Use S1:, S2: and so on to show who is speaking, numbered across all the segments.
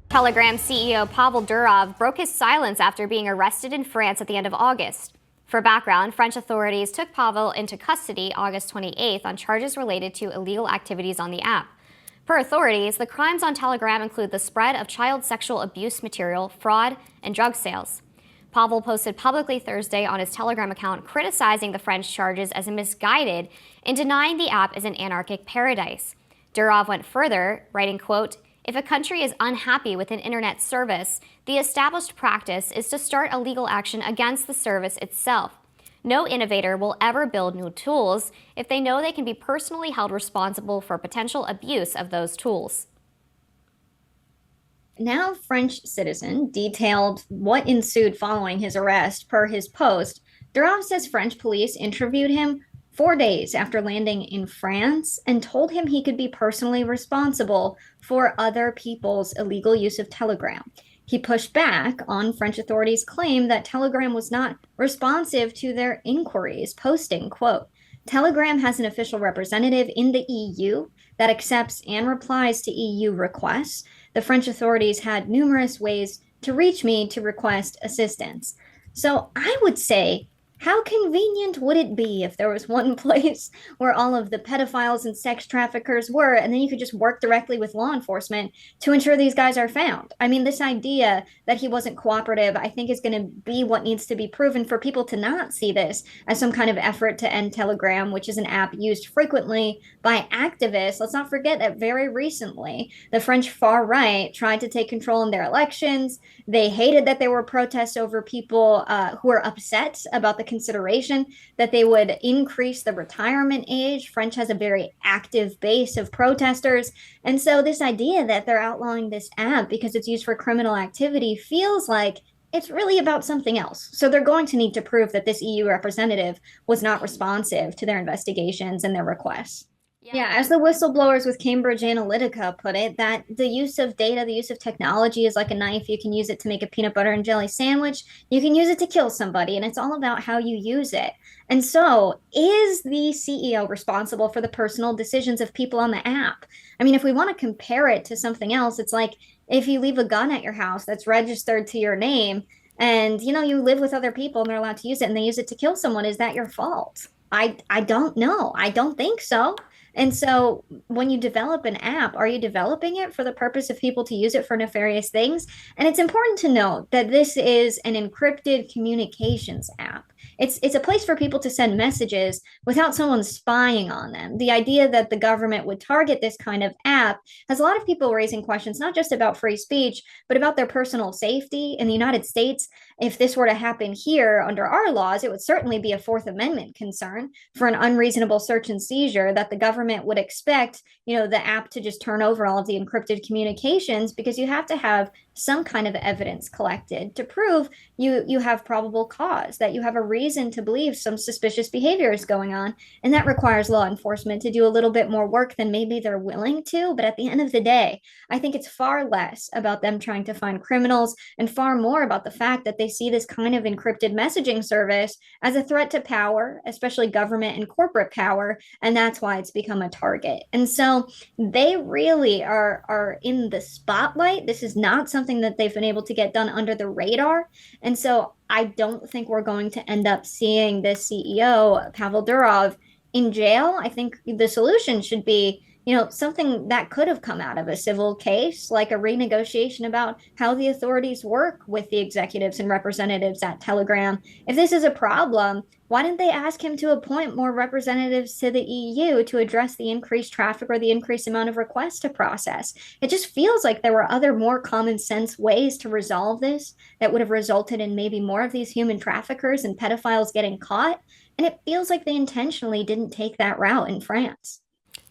S1: Telegram CEO Pavel Durov broke his silence after being arrested in France at the end of August. For background, French authorities took Pavel into custody August 28th on charges related to illegal activities on the app. Per authorities, the crimes on Telegram include the spread of child sexual abuse material, fraud, and drug sales. Pavel posted publicly Thursday on his Telegram account criticizing the French charges as misguided and denying the app is an anarchic paradise. Durov went further, writing, quote, "If a country is unhappy with an internet service, the established practice is to start a legal action against the service itself. No innovator will ever build new tools if they know they can be personally held responsible for potential abuse of those tools."
S2: Now, French citizen detailed what ensued following his arrest per his post. Durov says French police interviewed him 4 days after landing in France and told him he could be personally responsible for other people's illegal use of Telegram. He pushed back on French authorities' claim that Telegram was not responsive to their inquiries, posting, quote, "Telegram has an official representative in the EU that accepts and replies to EU requests. The French authorities had numerous ways to reach me to request assistance." So I would say, how convenient would it be if there was one place where all of the pedophiles and sex traffickers were, and then you could just work directly with law enforcement to ensure these guys are found? I mean, this idea that he wasn't cooperative, I think, is going to be what needs to be proven for people to not see this as some kind of effort to end Telegram, which is an app used frequently by activists. Let's not forget that very recently, the French far right tried to take control in their elections. They hated that there were protests over people who were upset about the consideration that they would increase the retirement age. French has a very active base of protesters. And so this idea that they're outlawing this app because it's used for criminal activity feels like it's really about something else. So they're going to need to prove that this EU representative was not responsive to their investigations and their requests. Yeah, as the whistleblowers with Cambridge Analytica put it, that the use of data, the use of technology is like a knife. You can use it to make a peanut butter and jelly sandwich. You can use it to kill somebody, and it's all about how you use it. And so, is the CEO responsible for the personal decisions of people on the app? I mean, if we want to compare it to something else, it's like if you leave a gun at your house that's registered to your name, and you live with other people and they're allowed to use it and they use it to kill someone, is that your fault? I don't know. I don't think so. And so when you develop an app, are you developing it for the purpose of people to use it for nefarious things? And it's important to note that this is an encrypted communications app. It's a place for people to send messages without someone spying on them. The idea that the government would target this kind of app has a lot of people raising questions, not just about free speech, but about their personal safety. In the United States, if this were to happen here under our laws, it would certainly be a Fourth Amendment concern for an unreasonable search and seizure that the government would expect, the app to just turn over all of the encrypted communications, because you have to have some kind of evidence collected to prove you have probable cause, that you have a reason to believe some suspicious behavior is going on. And that requires law enforcement to do a little bit more work than maybe they're willing to. But at the end of the day, I think it's far less about them trying to find criminals and far more about the fact that they see this kind of encrypted messaging service as a threat to power, especially government and corporate power. And that's why it's become a target. And so they really are in the spotlight. This is not something that they've been able to get done under the radar. And so I don't think we're going to end up seeing the CEO, Pavel Durov, in jail. I think the solution should be, something that could have come out of a civil case, like a renegotiation about how the authorities work with the executives and representatives at Telegram. If this is a problem, why didn't they ask him to appoint more representatives to the EU to address the increased traffic or the increased amount of requests to process? It just feels like there were other more common sense ways to resolve this that would have resulted in maybe more of these human traffickers and pedophiles getting caught. And it feels like they intentionally didn't take that route in France.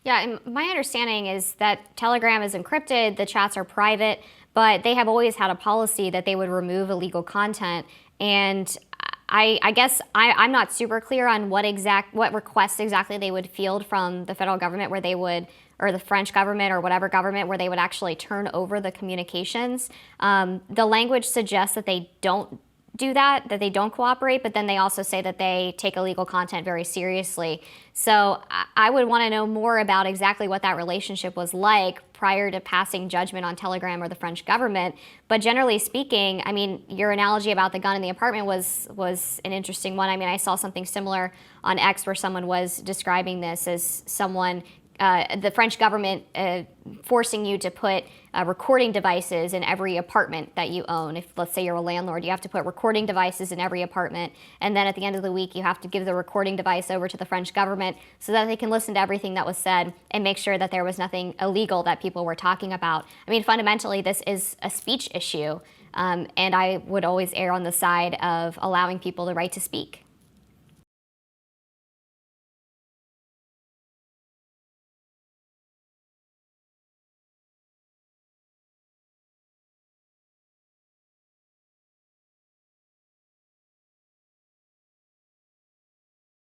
S1: Yeah, and my understanding is that Telegram is encrypted, the chats are private, but they have always had a policy that they would remove illegal content. And I guess I'm not super clear on what requests exactly they would field from the federal government, where they would, or the French government or whatever government, where they would actually turn over the communications. The language suggests that they don't do that they don't cooperate, but then they also say that they take illegal content very seriously. So I would want to know more about exactly what that relationship was like prior to passing judgment on Telegram or the French government. But generally speaking, I mean, your analogy about the gun in the apartment was an interesting one. I mean, I saw something similar on X where someone was describing this as someone the French government forcing you to put recording devices in every apartment that you own. If, let's say, you're a landlord, you have to put recording devices in every apartment. And then at the end of the week, you have to give the recording device over to the French government so that they can listen to everything that was said and make sure that there was nothing illegal that people were talking about. I mean, fundamentally, this is a speech issue. And I would always err on the side of allowing people the right to speak.